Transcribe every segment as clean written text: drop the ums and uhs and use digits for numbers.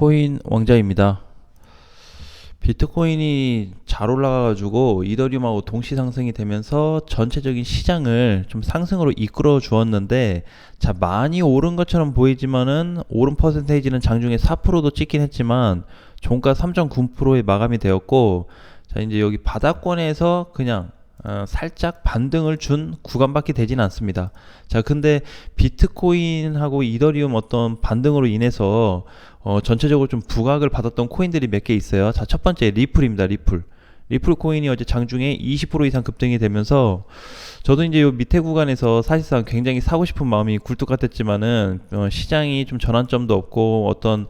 코인 왕자입니다. 비트코인이 잘 올라가가지고 이더리움하고 동시 상승이 되면서 전체적인 시장을 좀 상승으로 이끌어 주었는데, 자, 많이 오른 것처럼 보이지만은 오른 퍼센테이지는 장중에 4%도 찍긴 했지만 종가 3.9%에 마감이 되었고, 자, 이제 여기 바닥권에서 그냥 살짝 반등을 준 구간밖에 되진 않습니다. 자, 근데 비트코인하고 이더리움 어떤 반등으로 인해서 전체적으로 좀 부각을 받았던 코인들이 몇 개 있어요. 자, 첫 번째 리플입니다. 리플 코인이 어제 장중에 20% 이상 급등이 되면서, 저도 이제 요 밑에 구간에서 사실상 굉장히 사고 싶은 마음이 굴뚝 같았지만은 시장이 좀 전환점도 없고 어떤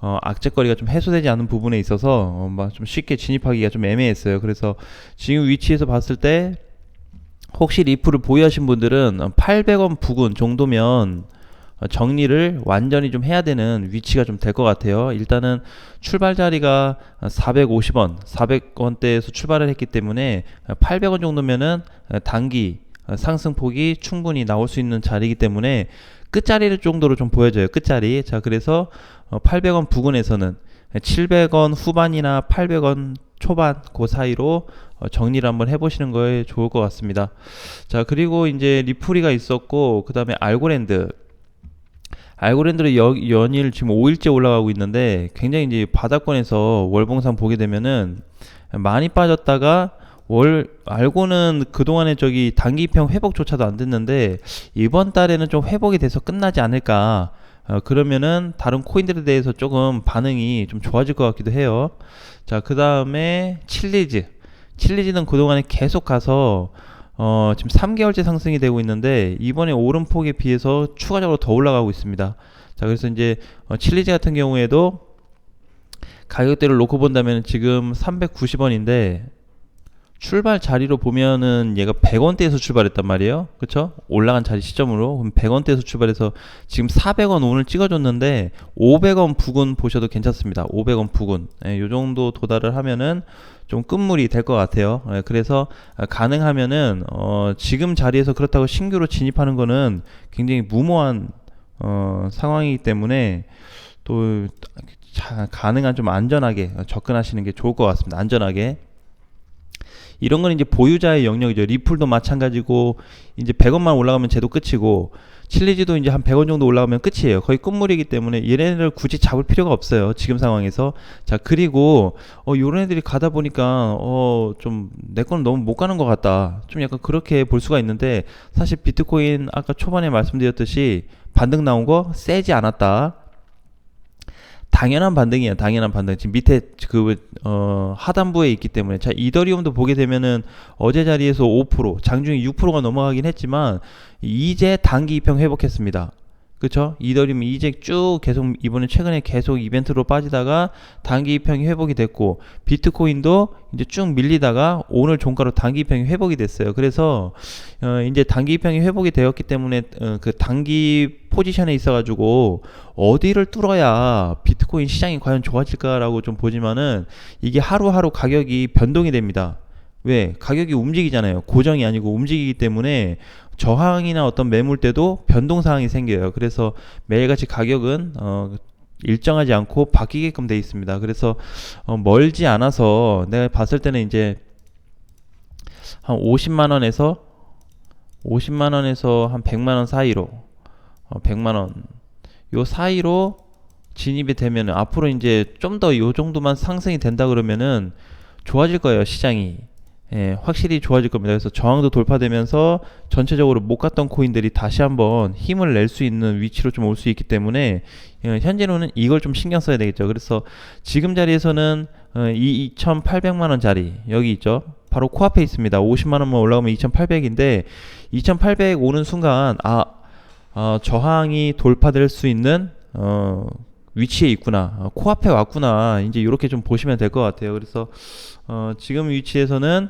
악재거리가 좀 해소되지 않은 부분에 있어서 좀 쉽게 진입하기가 좀 애매했어요. 그래서 지금 위치에서 봤을 때 혹시 리플을 보유하신 분들은 800원 부근 정도면 정리를 완전히 좀 해야 되는 위치가 좀 될 것 같아요. 일단은 출발 자리가 450원, 400원대에서 출발을 했기 때문에 800원 정도면은 단기 상승폭이 충분히 나올 수 있는 자리이기 때문에 끝자리 정도로 좀 보여져요. 끝자리. 자, 그래서 800원 부근에서는 700원 후반이나 800원 초반 그 사이로 정리를 한번 해보시는 거에 좋을 것 같습니다. 자, 그리고 이제 리플이가 있었고, 그 다음에 알고랜드를 연일 지금 5일째 올라가고 있는데, 굉장히 이제 바닥권에서 월봉상 보게 되면은 많이 빠졌다가 알고는 그동안에 저기 단기평 회복조차도 안 됐는데 이번 달에는 좀 회복이 돼서 끝나지 않을까. 그러면은 다른 코인들에 대해서 조금 반응이 좀 좋아질 것 같기도 해요. 자, 그 다음에 칠리즈는 그동안에 계속 가서 지금 3개월째 상승이 되고 있는데 이번에 오름폭에 비해서 추가적으로 더 올라가고 있습니다. 자, 그래서 이제 칠리즈 같은 경우에도 가격대를 놓고 본다면 지금 390원인데 출발 자리로 보면은 얘가 100원대에서 출발했단 말이에요. 그쵸? 올라간 자리 시점으로. 그럼 100원대에서 출발해서 지금 400원 오늘 찍어줬는데 500원 부근 보셔도 괜찮습니다. 500원 부근. 요 정도 도달을 하면은 좀 끝물이 될 것 같아요. 그래서 가능하면은 지금 자리에서 그렇다고 신규로 진입하는 거는 굉장히 무모한 상황이기 때문에 또 가능한 좀 안전하게 접근하시는 게 좋을 것 같습니다. 안전하게. 이런 건 이제 보유자의 영역이죠. 리플도 마찬가지고, 이제 100원만 올라가면 쟤도 끝이고, 칠리지도 이제 한 100원 정도 올라가면 끝이에요. 거의 끝물이기 때문에 얘네를 굳이 잡을 필요가 없어요. 지금 상황에서. 자, 그리고 요런 애들이 가다 보니까 좀 내 거는 너무 못 가는 것 같다. 좀 약간 그렇게 볼 수가 있는데, 사실 비트코인 아까 초반에 말씀드렸듯이 반등 나온 거 세지 않았다. 당연한 반등이에요. 당연한 반등. 지금 밑에 하단부에 있기 때문에. 자, 이더리움도 보게 되면은 어제 자리에서 5%, 장중에 6%가 넘어가긴 했지만 이제 단기 입형 회복했습니다. 그쵸? 이더리움이 이제 쭉 계속 이번에 최근에 계속 이벤트로 빠지다가 단기 입형이 회복이 됐고, 비트코인도 이제 쭉 밀리다가 오늘 종가로 단기 입형이 회복이 됐어요. 그래서 이제 단기 입형이 회복이 되었기 때문에 그 단기 포지션에 있어가지고 어디를 뚫어야 비트코인 시장이 과연 좋아질까라고 좀 보지만은 이게 하루하루 가격이 변동이 됩니다. 왜? 가격이 움직이잖아요. 고정이 아니고 움직이기 때문에 저항이나 어떤 매물 때도 변동 사항이 생겨요. 그래서 매일같이 가격은 일정하지 않고 바뀌게끔 되어 있습니다. 그래서 멀지 않아서 내가 봤을 때는 이제 한 50만원에서 한 100만원 사이로 100만원 요 사이로 진입이 되면 앞으로 이제 좀 더 요 정도만 상승이 된다 그러면은 좋아질 거예요. 시장이. 확실히 좋아질 겁니다. 그래서 저항도 돌파되면서 전체적으로 못 갔던 코인들이 다시 한번 힘을 낼 수 있는 위치로 좀 올 수 있기 때문에 현재로는 이걸 좀 신경 써야 되겠죠. 그래서 지금 자리에서는 이 2,800만원 자리 여기 있죠. 바로 코앞에 있습니다. 50만원만 올라오면 2,800인데 2,800 오는 순간 저항이 돌파될 수 있는 위치에 있구나, 코앞에 왔구나, 이제 이렇게 좀 보시면 될 것 같아요. 그래서 지금 위치에서는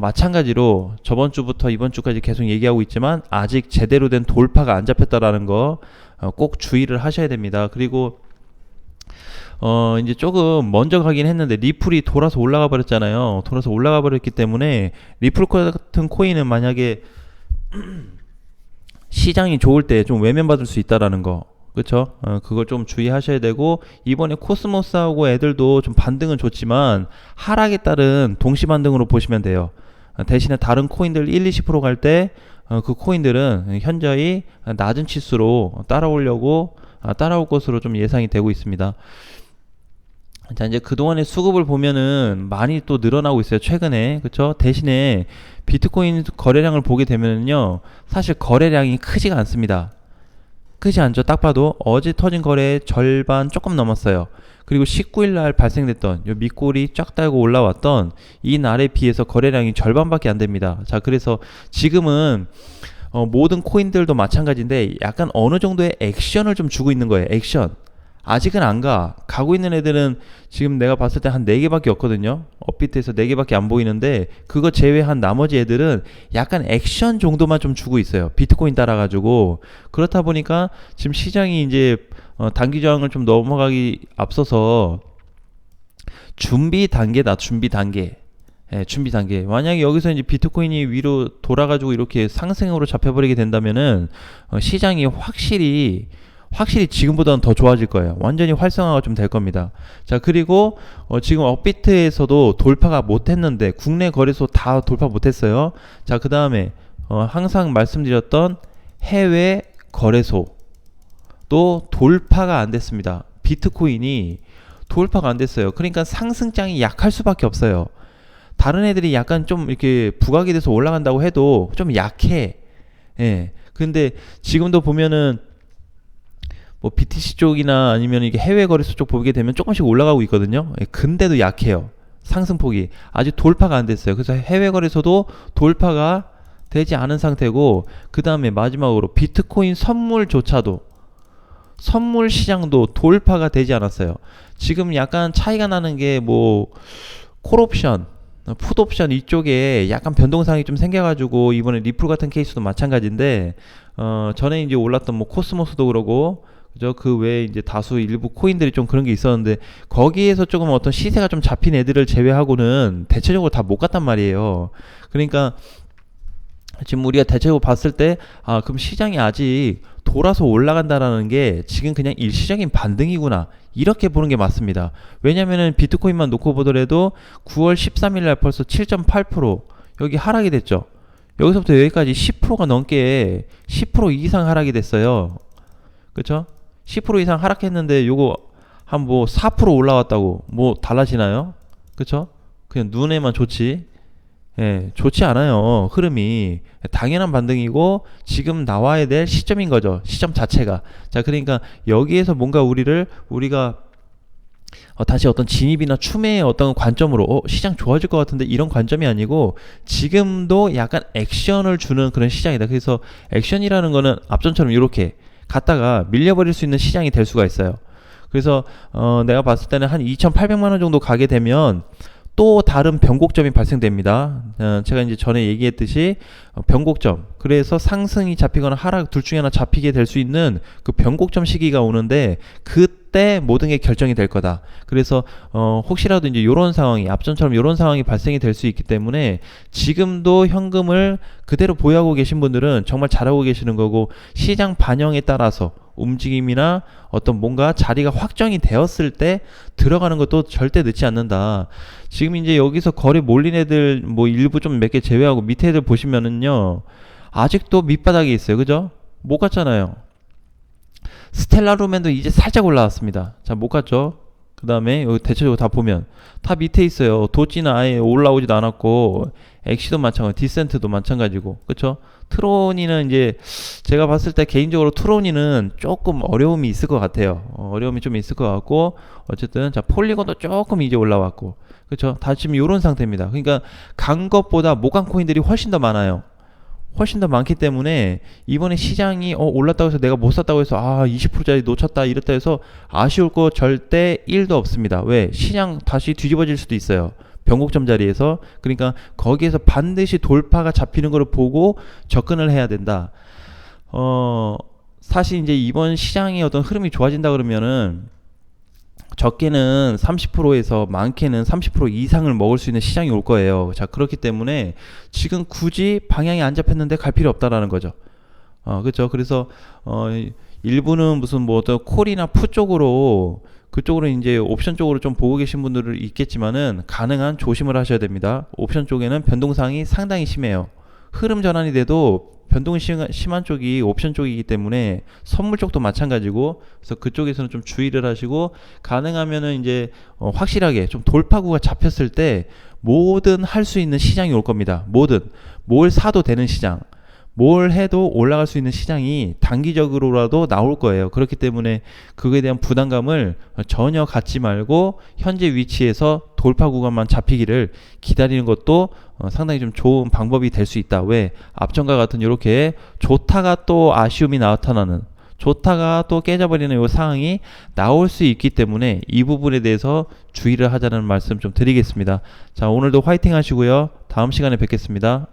마찬가지로 저번 주부터 이번 주까지 계속 얘기하고 있지만 아직 제대로 된 돌파가 안 잡혔다라는 거 꼭 주의를 하셔야 됩니다. 그리고 이제 조금 먼저 가긴 했는데 리플이 돌아서 올라가 버렸잖아요. 돌아서 올라가 버렸기 때문에 리플 같은 코인은 만약에 시장이 좋을 때 좀 외면받을 수 있다라는 거. 그쵸? 그걸 좀 주의하셔야 되고, 이번에 코스모스하고 애들도 좀 반등은 좋지만 하락에 따른 동시 반등으로 보시면 돼요. 대신에 다른 코인들 1, 20% 갈 때 그 코인들은 현저히 낮은 치수로 따라올 것으로 좀 예상이 되고 있습니다. 자, 이제 그동안의 수급을 보면은 많이 또 늘어나고 있어요. 최근에. 그쵸? 대신에 비트코인 거래량을 보게 되면요. 사실 거래량이 크지가 않습니다. 크지 않죠. 딱 봐도 어제 터진 거래의 절반 조금 넘었어요. 그리고 19일 날 발생됐던 요 밑골이 쫙 달고 올라왔던 이 날에 비해서 거래량이 절반밖에 안 됩니다. 자, 그래서 지금은 모든 코인들도 마찬가지인데 약간 어느 정도의 액션을 좀 주고 있는 거예요. 액션. 아직은 안 가. 가고 있는 애들은 지금 내가 봤을 때 한 4개밖에 없거든요. 업비트에서 4개밖에 안 보이는데 그거 제외한 나머지 애들은 약간 액션 정도만 좀 주고 있어요. 비트코인 따라가지고. 그렇다 보니까 지금 시장이 이제 단기 저항을 좀 넘어가기 앞서서 준비 단계다. 준비 단계. 예, 준비 단계. 만약에 여기서 이제 비트코인이 위로 돌아가지고 이렇게 상승으로 잡혀버리게 된다면은 시장이 확실히 지금보다는 더 좋아질 거예요. 완전히 활성화가 좀 될 겁니다. 자, 그리고 지금 업비트에서도 돌파가 못했는데 국내 거래소 다 돌파 못했어요. 자, 그 다음에 항상 말씀드렸던 해외 거래소도 돌파가 안 됐습니다. 비트코인이 돌파가 안 됐어요. 그러니까 상승장이 약할 수밖에 없어요. 다른 애들이 약간 좀 이렇게 부각이 돼서 올라간다고 해도 좀 약해. 예. 근데 지금도 보면은 뭐 BTC 쪽이나 아니면 이게 해외 거래소 쪽 보게 되면 조금씩 올라가고 있거든요. 근데도 약해요. 상승폭이 아직 돌파가 안 됐어요. 그래서 해외 거래소도 돌파가 되지 않은 상태고, 그 다음에 마지막으로 비트코인 선물조차도 선물 시장도 돌파가 되지 않았어요. 지금 약간 차이가 나는 게 뭐 콜옵션, 풋옵션 이쪽에 약간 변동사항이 좀 생겨가지고 이번에 리플 같은 케이스도 마찬가지인데 전에 이제 올랐던 뭐 코스모스도 그러고 그죠? 그 외에 이제 다수 일부 코인들이 좀 그런 게 있었는데 거기에서 조금 어떤 시세가 좀 잡힌 애들을 제외하고는 대체적으로 다 못 갔단 말이에요. 그러니까 지금 우리가 대체적으로 봤을 때 그럼 시장이 아직 돌아서 올라간다라는 게 지금 그냥 일시적인 반등이구나 이렇게 보는 게 맞습니다. 왜냐면은 비트코인만 놓고 보더라도 9월 13일 날 벌써 7.8% 여기 하락이 됐죠. 여기서부터 여기까지 10%가 넘게 10% 이상 하락이 됐어요. 그쵸? 10% 이상 하락했는데 요거 한 뭐 4% 올라왔다고 뭐 달라지나요? 그쵸? 그냥 눈에만 좋지. 예, 좋지 않아요. 흐름이 당연한 반등이고 지금 나와야 될 시점인 거죠. 시점 자체가. 자, 그러니까 여기에서 뭔가 우리가 다시 어떤 진입이나 추매의 어떤 관점으로 시장 좋아질 것 같은데 이런 관점이 아니고 지금도 약간 액션을 주는 그런 시장이다. 그래서 액션이라는 거는 앞전처럼 이렇게 갔다가 밀려버릴 수 있는 시장이 될 수가 있어요. 그래서 내가 봤을 때는 한 2,800만 원 정도 가게 되면 또 다른 변곡점이 발생됩니다. 제가 이제 전에 얘기했듯이 변곡점. 그래서 상승이 잡히거나 하락 둘 중에 하나 잡히게 될 수 있는 그 변곡점 시기가 오는데 그때 모든 게 결정이 될 거다. 그래서 혹시라도 이제 요런 상황이 앞전처럼 요런 상황이 발생이 될 수 있기 때문에 지금도 현금을 그대로 보유하고 계신 분들은 정말 잘하고 계시는 거고 시장 반영에 따라서 움직임이나 어떤 뭔가 자리가 확정이 되었을 때 들어가는 것도 절대 늦지 않는다. 지금 이제 여기서 거래 몰린 애들 뭐 일부 좀 몇 개 제외하고 밑에 애들 보시면은요 아직도 밑바닥에 있어요. 그죠? 못 갔잖아요. 스텔라루멘도 이제 살짝 올라왔습니다. 자, 못 갔죠? 그 다음에 여기 대체적으로 다 보면 다 밑에 있어요. 도지는 아예 올라오지도 않았고 엑시도 마찬가지, 디센트도 마찬가지고, 그쵸? 트로니는 이제 제가 봤을 때 개인적으로 트로니는 조금 어려움이 있을 것 같아요. 어려움이 좀 있을 것 같고 어쨌든 자 폴리곤도 조금 이제 올라왔고, 그쵸? 다 지금 이런 상태입니다. 그러니까 간 것보다 못 간 코인들이 훨씬 더 많아요. 훨씬 더 많기 때문에 이번에 시장이 올랐다고 해서 내가 못 샀다고 해서 20%짜리 놓쳤다 이랬다 해서 아쉬울 거 절대 1도 없습니다. 왜? 시장 다시 뒤집어질 수도 있어요. 변곡점 자리에서. 그러니까 거기에서 반드시 돌파가 잡히는 걸 보고 접근을 해야 된다. 사실 이제 이번 시장의 어떤 흐름이 좋아진다 그러면은 적게는 30%에서 많게는 30% 이상을 먹을 수 있는 시장이 올 거예요. 자, 그렇기 때문에 지금 굳이 방향이 안 잡혔는데 갈 필요 없다라는 거죠. 그렇죠. 그래서 일부는 무슨 뭐 어떤 콜이나 푸 쪽으로 그쪽으로 이제 옵션 쪽으로 좀 보고 계신 분들은 있겠지만은 가능한 조심을 하셔야 됩니다. 옵션 쪽에는 변동사항이 상당히 심해요. 흐름 전환이 돼도 변동이 심한 쪽이 옵션 쪽이기 때문에 선물 쪽도 마찬가지고 그래서 그쪽에서는 좀 주의를 하시고 가능하면은 이제 확실하게 좀 돌파구가 잡혔을 때 뭐든 할 수 있는 시장이 올 겁니다. 뭐든 뭘 사도 되는 시장 뭘 해도 올라갈 수 있는 시장이 단기적으로라도 나올 거예요. 그렇기 때문에 그거에 대한 부담감을 전혀 갖지 말고 현재 위치에서 돌파 구간만 잡히기를 기다리는 것도 상당히 좀 좋은 방법이 될 수 있다. 왜? 앞전과 같은 이렇게 좋다가 또 아쉬움이 나타나는 좋다가 또 깨져버리는 이 상황이 나올 수 있기 때문에 이 부분에 대해서 주의를 하자는 말씀 좀 드리겠습니다. 자, 오늘도 화이팅 하시고요. 다음 시간에 뵙겠습니다.